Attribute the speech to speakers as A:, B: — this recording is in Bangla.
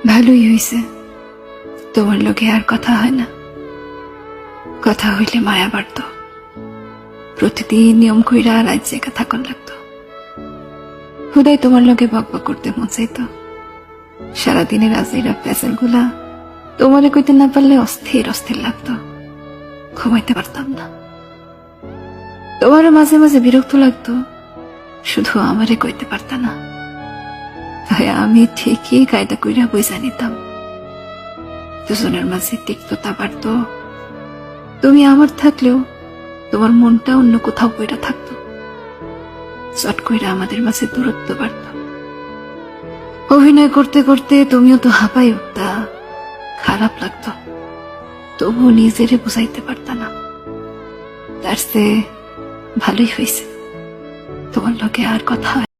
A: ভালোই হয়েছে, তোমার লোকে আর কথা হয় না। কথা হইলে মায়া বাড়ত, প্রতিদিন নিয়ম কইরা রাত জেগা থাকন লাগতো। হুদাই তোমার লোকে বকবক করতে মন চাইতো। সারাদিনের আজেরা প্যাসেল গুলা তোমারে কইতে না পারলে অস্থির অস্থির লাগতো, ঘুমাইতে পারতাম না। তোমারও মাঝে মাঝে বিরক্ত লাগতো, শুধু আমারে কইতে পারতা না। তাই আমি ঠিকই কায়দা কইরা বুঝা নিতাম। দুজনের মাঝে তিক্ততা বাড়ত। তুমি আমার থাকলেও তোমার মনটা অন্য কোথাও কইরা থাকতো। চট কইরা আমাদের মাঝে দূরত্ব বাড়ত। অভিনয় করতে করতে তুমিও তো হাঁপাই উঠতা, খারাপ লাগতো, তবু নিজেরে বুঝাইতে পারতা না। তার চেয়ে ভালোই হয়েছে, তোমার লোকে আর কথা হয়